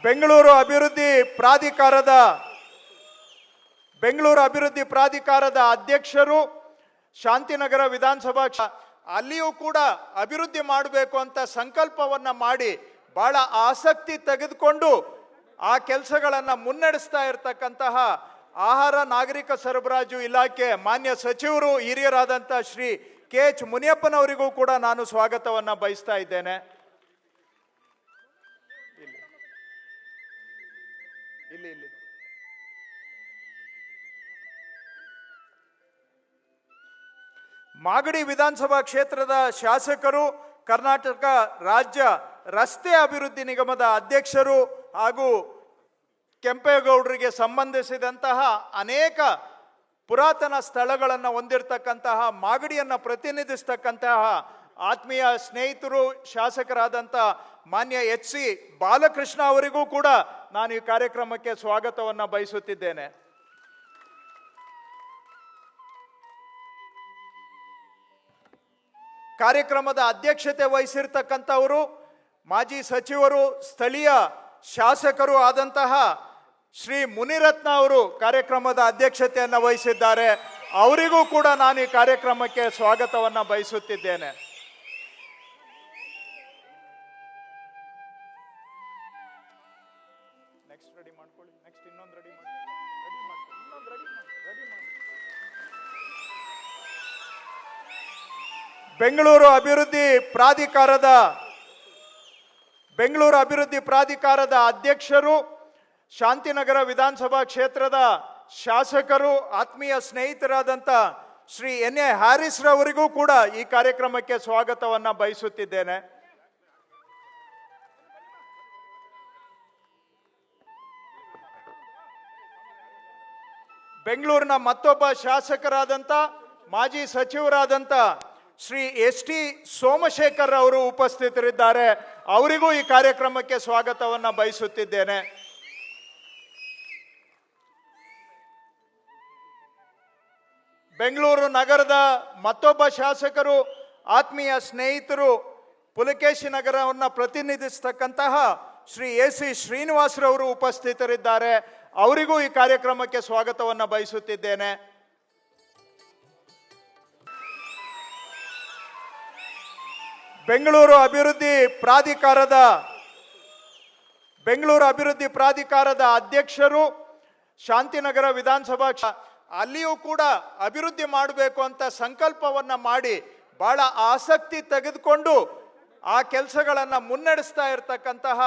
ಬೆಂಗಳೂರು ಅಭಿವೃದ್ಧಿ ಪ್ರಾಧಿಕಾರದ ಅಧ್ಯಕ್ಷರು, ಶಾಂತಿನಗರ ವಿಧಾನಸಭಾ ಅಲ್ಲಿಯೂ ಕೂಡ ಅಭಿವೃದ್ಧಿ ಮಾಡಬೇಕು ಅಂತ ಸಂಕಲ್ಪವನ್ನ ಮಾಡಿ ಬಹಳ ಆಸಕ್ತಿ ತೆಗೆದುಕೊಂಡು ಆ ಕೆಲಸಗಳನ್ನು ಮುನ್ನಡೆಸ್ತಾ ಇರತಕ್ಕಂತಹ ಆಹಾರ ನಾಗರಿಕ ಸರಬರಾಜು ಇಲಾಖೆ ಮಾನ್ಯ ಸಚಿವರು ಹಿರಿಯರಾದಂಥ ಶ್ರೀ ಕೆ.ಎಚ್. ಮುನಿಯಪ್ಪನವರಿಗೂ ಕೂಡ ನಾನು ಸ್ವಾಗತವನ್ನು ಬಯಸ್ತಾ ಇದ್ದೇನೆ. ಇಲ್ಲಿ ಮಾಗಡಿ ವಿಧಾನಸಭಾ ಕ್ಷೇತ್ರದ ಶಾಸಕರು, ಕರ್ನಾಟಕ ರಾಜ್ಯ ರಸ್ತೆ ಅಭಿವೃದ್ಧಿ ನಿಗಮದ ಅಧ್ಯಕ್ಷರು ಹಾಗೂ ಕೆಂಪೇಗೌಡರಿಗೆ ಸಂಬಂಧಿಸಿದಂತಹ ಅನೇಕ ಪುರಾತನ ಸ್ಥಳಗಳನ್ನು ಹೊಂದಿರತಕ್ಕಂತಹ ಮಾಗಡಿಯನ್ನು ಪ್ರತಿನಿಧಿಸ್ತಕ್ಕಂತಹ ಆತ್ಮೀಯ ಸ್ನೇಹಿತರು, ಶಾಸಕರಾದಂಥ ಮಾನ್ಯ ಎಚ್.ಸಿ. ಬಾಲಕೃಷ್ಣ ಅವರಿಗೂ ಕೂಡ ನಾನು ಈ ಕಾರ್ಯಕ್ರಮಕ್ಕೆ ಸ್ವಾಗತವನ್ನು ಬಯಸುತ್ತಿದ್ದೇನೆ. ಕಾರ್ಯಕ್ರಮದ ಅಧ್ಯಕ್ಷತೆ ವಹಿಸಿರ್ತಕ್ಕಂಥವರು ಮಾಜಿ ಸಚಿವರು, ಸ್ಥಳೀಯ ಶಾಸಕರು ಆದಂತಹ ಶ್ರೀ ಮುನಿರತ್ನ ಅವರು ಕಾರ್ಯಕ್ರಮದ ಅಧ್ಯಕ್ಷತೆಯನ್ನು ವಹಿಸಿದ್ದಾರೆ. ಅವರಿಗೂ ಕೂಡ ನಾನು ಈ ಕಾರ್ಯಕ್ರಮಕ್ಕೆ ಸ್ವಾಗತವನ್ನು ಬಯಸುತ್ತಿದ್ದೇನೆ. ಬೆಂಗಳೂರು ಅಭಿವೃದ್ಧಿ ಪ್ರಾಧಿಕಾರದ ಅಧ್ಯಕ್ಷರು, ಶಾಂತಿನಗರ ವಿಧಾನಸಭಾ ಕ್ಷೇತ್ರದ ಶಾಸಕರು, ಆತ್ಮೀಯ ಸ್ನೇಹಿತರಾದಂಥ ಶ್ರೀ ಎನ್.ಎ. ಹ್ಯಾರಿಸ್ ರವರಿಗೂ ಕೂಡ ಈ ಕಾರ್ಯಕ್ರಮಕ್ಕೆ ಸ್ವಾಗತವನ್ನು ಬಯಸುತ್ತಿದ್ದೇನೆ. ಬೆಂಗಳೂರಿನ ಮತ್ತೊಬ್ಬ ಶಾಸಕರಾದಂಥ ಮಾಜಿ ಸಚಿವರಾದಂಥ ಶ್ರೀ ಎಸ್.ಟಿ. ಸೋಮಶೇಖರ್ ಅವರು ಉಪಸ್ಥಿತರಿದ್ದಾರೆ. ಅವರಿಗೂ ಈ ಕಾರ್ಯಕ್ರಮಕ್ಕೆ ಸ್ವಾಗತವನ್ನು ಬಯಸುತ್ತಿದ್ದೇನೆ. ಬೆಂಗಳೂರು ನಗರದ ಮತ್ತೊಬ್ಬ ಶಾಸಕರು, ಆತ್ಮೀಯ ಸ್ನೇಹಿತರು, ಪುಲಕೇಶಿ ನಗರವನ್ನು ಪ್ರತಿನಿಧಿಸತಕ್ಕಂತಹ ಶ್ರೀ ಎ.ಸಿ. ಶ್ರೀನಿವಾಸರವರು ಉಪಸ್ಥಿತರಿದ್ದಾರೆ. ಅವರಿಗೂ ಈ ಕಾರ್ಯಕ್ರಮಕ್ಕೆ ಸ್ವಾಗತವನ್ನು ಬಯಸುತ್ತಿದ್ದೇನೆ. ಬೆಂಗಳೂರು ಅಭಿವೃದ್ಧಿ ಪ್ರಾಧಿಕಾರದ ಅಧ್ಯಕ್ಷರು, ಶಾಂತಿನಗರ ವಿಧಾನಸಭಾ ಅಲ್ಲಿಯೂ ಕೂಡ ಅಭಿವೃದ್ಧಿ ಮಾಡಬೇಕು ಅಂತ ಸಂಕಲ್ಪವನ್ನ ಮಾಡಿ ಬಹಳ ಆಸಕ್ತಿ ತೆಗೆದುಕೊಂಡು ಆ ಕೆಲಸಗಳನ್ನು ಮುನ್ನಡೆಸ್ತಾ ಇರತಕ್ಕಂತಹ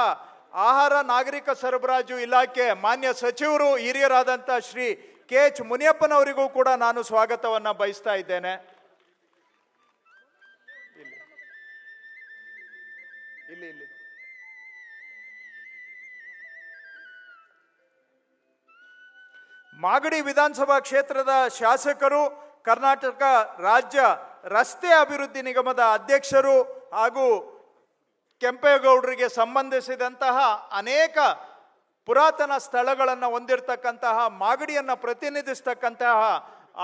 ಆಹಾರ ನಾಗರಿಕ ಸರಬರಾಜು ಇಲಾಖೆ ಮಾನ್ಯ ಸಚಿವರು ಹಿರಿಯರಾದಂಥ ಶ್ರೀ ಕೆ.ಎಚ್. ಮುನಿಯಪ್ಪನವರಿಗೂ ಕೂಡ ನಾನು ಸ್ವಾಗತವನ್ನು ಬಯಸ್ತಾ ಇದ್ದೇನೆ. ಇಲ್ಲಿ ಮಾಗಡಿ ವಿಧಾನಸಭಾ ಕ್ಷೇತ್ರದ ಶಾಸಕರು, ಕರ್ನಾಟಕ ರಾಜ್ಯ ರಸ್ತೆ ಅಭಿವೃದ್ಧಿ ನಿಗಮದ ಅಧ್ಯಕ್ಷರು ಹಾಗೂ ಕೆಂಪೇಗೌಡರಿಗೆ ಸಂಬಂಧಿಸಿದಂತಹ ಅನೇಕ ಪುರಾತನ ಸ್ಥಳಗಳನ್ನು ಹೊಂದಿರತಕ್ಕಂತಹ ಮಾಗಡಿಯನ್ನು ಪ್ರತಿನಿಧಿಸ್ತಕ್ಕಂತಹ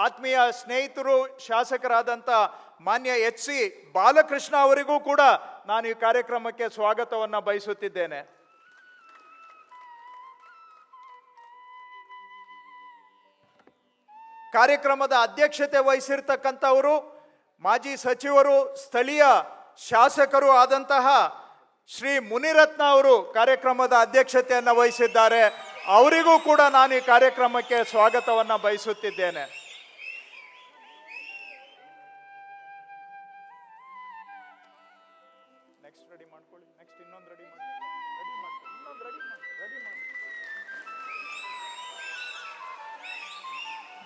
ಆತ್ಮೀಯ ಸ್ನೇಹಿತರು, ಶಾಸಕರಾದಂಥ ಮಾನ್ಯ ಎಚ್.ಸಿ. ಬಾಲಕೃಷ್ಣ ಅವರಿಗೂ ಕೂಡ ನಾನು ಈ ಕಾರ್ಯಕ್ರಮಕ್ಕೆ ಸ್ವಾಗತವನ್ನು ಬಯಸುತ್ತಿದ್ದೇನೆ. ಕಾರ್ಯಕ್ರಮದ ಅಧ್ಯಕ್ಷತೆ ವಹಿಸಿರ್ತಕ್ಕಂಥವರು ಮಾಜಿ ಸಚಿವರು, ಸ್ಥಳೀಯ ಶಾಸಕರು ಆದಂತಹ ಶ್ರೀ ಮುನಿರತ್ನ ಅವರು ಕಾರ್ಯಕ್ರಮದ ಅಧ್ಯಕ್ಷತೆಯನ್ನು ವಹಿಸಿದ್ದಾರೆ. ಅವರಿಗೂ ಕೂಡ ನಾನು ಈ ಕಾರ್ಯಕ್ರಮಕ್ಕೆ ಸ್ವಾಗತವನ್ನು ಬಯಸುತ್ತಿದ್ದೇನೆ.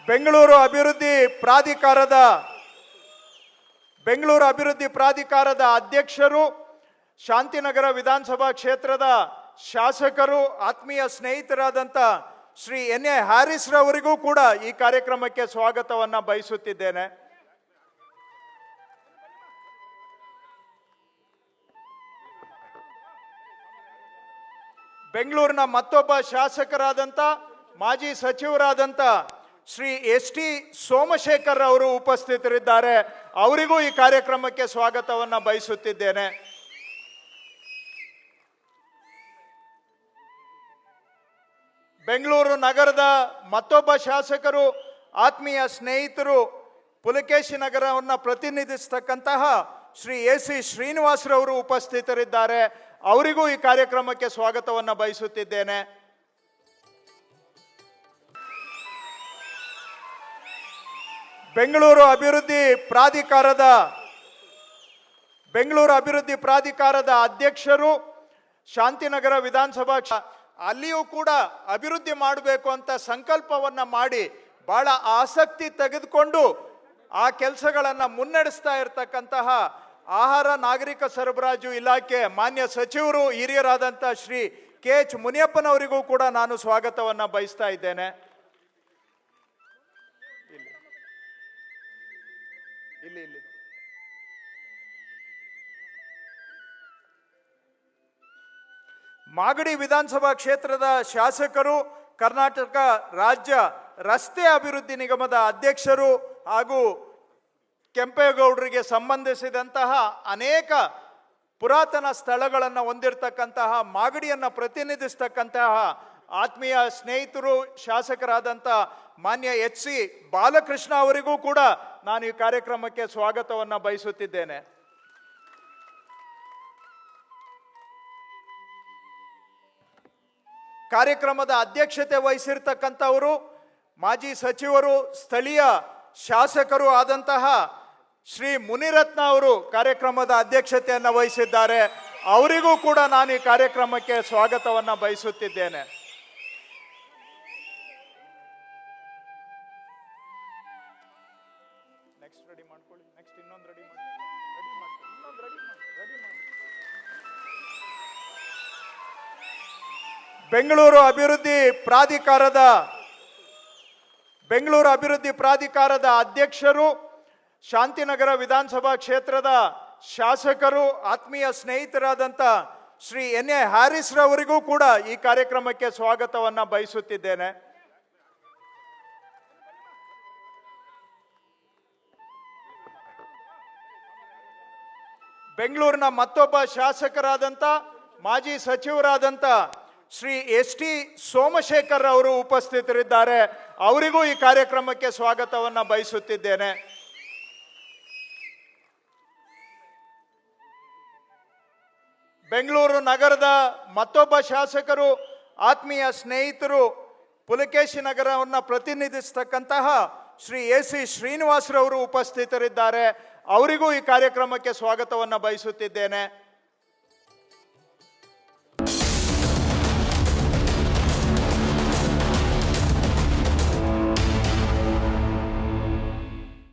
ಬೆಂಗಳೂರು ಅಭಿವೃದ್ಧಿ ಪ್ರಾಧಿಕಾರದ ಅಧ್ಯಕ್ಷರು, ಶಾಂತಿನಗರ ವಿಧಾನಸಭಾ ಕ್ಷೇತ್ರದ ಶಾಸಕರು, ಆತ್ಮೀಯ ಸ್ನೇಹಿತರಾದಂಥ ಶ್ರೀ ಎನ್.ಎ. ಹ್ಯಾರಿಸ್ ರವರಿಗೂ ಕೂಡ ಈ ಕಾರ್ಯಕ್ರಮಕ್ಕೆ ಸ್ವಾಗತವನ್ನು ಬಯಸುತ್ತಿದ್ದೇನೆ. ಬೆಂಗಳೂರಿನ ಮತ್ತೊಬ್ಬ ಶಾಸಕರಾದಂಥ ಮಾಜಿ ಸಚಿವರಾದಂಥ ಶ್ರೀ ಎಸ್.ಟಿ. ಸೋಮಶೇಖರ್ ಅವರು ಉಪಸ್ಥಿತರಿದ್ದಾರೆ. ಅವರಿಗೂ ಈ ಕಾರ್ಯಕ್ರಮಕ್ಕೆ ಸ್ವಾಗತವನ್ನು ಬಯಸುತ್ತಿದ್ದೇನೆ. ಬೆಂಗಳೂರು ನಗರದ ಮತ್ತೊಬ್ಬ ಶಾಸಕರು, ಆತ್ಮೀಯ ಸ್ನೇಹಿತರು, ಪುಲಕೇಶಿ ನಗರವನ್ನು ಪ್ರತಿನಿಧಿಸ್ತಕ್ಕಂತಹ ಶ್ರೀ ಎ.ಸಿ. ಶ್ರೀನಿವಾಸರವರು ಉಪಸ್ಥಿತರಿದ್ದಾರೆ. ಅವರಿಗೂ ಈ ಕಾರ್ಯಕ್ರಮಕ್ಕೆ ಸ್ವಾಗತವನ್ನು ಬಯಸುತ್ತಿದ್ದೇನೆ. ಬೆಂಗಳೂರು ಅಭಿವೃದ್ಧಿ ಪ್ರಾಧಿಕಾರದ ಅಧ್ಯಕ್ಷರು, ಶಾಂತಿನಗರ ವಿಧಾನಸಭಾ ಅಲ್ಲಿಯೂ ಕೂಡ ಅಭಿವೃದ್ಧಿ ಮಾಡಬೇಕು ಅಂತ ಸಂಕಲ್ಪವನ್ನ ಮಾಡಿ ಬಹಳ ಆಸಕ್ತಿ ತೆಗೆದುಕೊಂಡು ಆ ಕೆಲಸಗಳನ್ನು ಮುನ್ನಡೆಸ್ತಾ ಇರತಕ್ಕಂತಹ ಆಹಾರ ನಾಗರಿಕ ಸರಬರಾಜು ಇಲಾಖೆ ಮಾನ್ಯ ಸಚಿವರು, ಹಿರಿಯರಾದಂಥ ಶ್ರೀ ಕೆ.ಎಚ್. ಮುನಿಯಪ್ಪನವರಿಗೂ ಕೂಡ ನಾನು ಸ್ವಾಗತವನ್ನ ಬಯಸ್ತಾ ಇದ್ದೇನೆ. ಇಲ್ಲಿ ಮಾಗಡಿ ವಿಧಾನಸಭಾ ಕ್ಷೇತ್ರದ ಶಾಸಕರು, ಕರ್ನಾಟಕ ರಾಜ್ಯ ರಸ್ತೆ ಅಭಿವೃದ್ಧಿ ನಿಗಮದ ಅಧ್ಯಕ್ಷರು ಹಾಗೂ ಕೆಂಪೇಗೌಡರಿಗೆ ಸಂಬಂಧಿಸಿದಂತಹ ಅನೇಕ ಪುರಾತನ ಸ್ಥಳಗಳನ್ನು ಹೊಂದಿರತಕ್ಕಂತಹ ಮಾಗಡಿಯನ್ನು ಪ್ರತಿನಿಧಿಸ್ತಕ್ಕಂತಹ ಆತ್ಮೀಯ ಸ್ನೇಹಿತರು, ಶಾಸಕರಾದಂಥ ಮಾನ್ಯ ಎಚ್.ಸಿ. ಬಾಲಕೃಷ್ಣ ಅವರಿಗೂ ಕೂಡ ನಾನು ಈ ಕಾರ್ಯಕ್ರಮಕ್ಕೆ ಸ್ವಾಗತವನ್ನು ಬಯಸುತ್ತಿದ್ದೇನೆ. ಕಾರ್ಯಕ್ರಮದ ಅಧ್ಯಕ್ಷತೆ ವಹಿಸಿರ್ತಕ್ಕಂಥವರು ಮಾಜಿ ಸಚಿವರು, ಸ್ಥಳೀಯ ಶಾಸಕರು ಆದಂತಹ ಶ್ರೀ ಮುನಿರತ್ನ ಅವರು ಕಾರ್ಯಕ್ರಮದ ಅಧ್ಯಕ್ಷತೆಯನ್ನು ವಹಿಸಿದ್ದಾರೆ. ಅವರಿಗೂ ಕೂಡ ನಾನು ಈ ಕಾರ್ಯಕ್ರಮಕ್ಕೆ ಸ್ವಾಗತವನ್ನು ಬಯಸುತ್ತಿದ್ದೇನೆ. ಬೆಂಗಳೂರು ಅಭಿವೃದ್ಧಿ ಪ್ರಾಧಿಕಾರದ ಅಧ್ಯಕ್ಷರು, ಶಾಂತಿನಗರ ವಿಧಾನಸಭಾ ಕ್ಷೇತ್ರದ ಶಾಸಕರು, ಆತ್ಮೀಯ ಸ್ನೇಹಿತರಾದಂಥ ಶ್ರೀ ಎನ್.ಎ. ಹ್ಯಾರಿಸ್ ರವರಿಗೂ ಕೂಡ ಈ ಕಾರ್ಯಕ್ರಮಕ್ಕೆ ಸ್ವಾಗತವನ್ನು ಬಯಸುತ್ತಿದ್ದೇನೆ. ಬೆಂಗಳೂರಿನ ಮತ್ತೊಬ್ಬ ಶಾಸಕರಾದಂಥ ಮಾಜಿ ಸಚಿವರಾದಂಥ ಶ್ರೀ ಎಸ್.ಟಿ. ಸೋಮಶೇಖರ್ ಅವರು ಉಪಸ್ಥಿತರಿದ್ದಾರೆ. ಅವರಿಗೂ ಈ ಕಾರ್ಯಕ್ರಮಕ್ಕೆ ಸ್ವಾಗತವನ್ನು ಬಯಸುತ್ತಿದ್ದೇನೆ. ಬೆಂಗಳೂರು ನಗರದ ಮತ್ತೊಬ್ಬ ಶಾಸಕರು, ಆತ್ಮೀಯ ಸ್ನೇಹಿತರು, ಪುಲಕೇಶಿ ನಗರವನ್ನು ಪ್ರತಿನಿಧಿಸ್ತಕ್ಕಂತಹ ಶ್ರೀ ಎ.ಸಿ. ಶ್ರೀನಿವಾಸರವರು ಉಪಸ್ಥಿತರಿದ್ದಾರೆ. ಅವರಿಗೂ ಈ ಕಾರ್ಯಕ್ರಮಕ್ಕೆ ಸ್ವಾಗತವನ್ನು ಬಯಸುತ್ತಿದ್ದೇನೆ.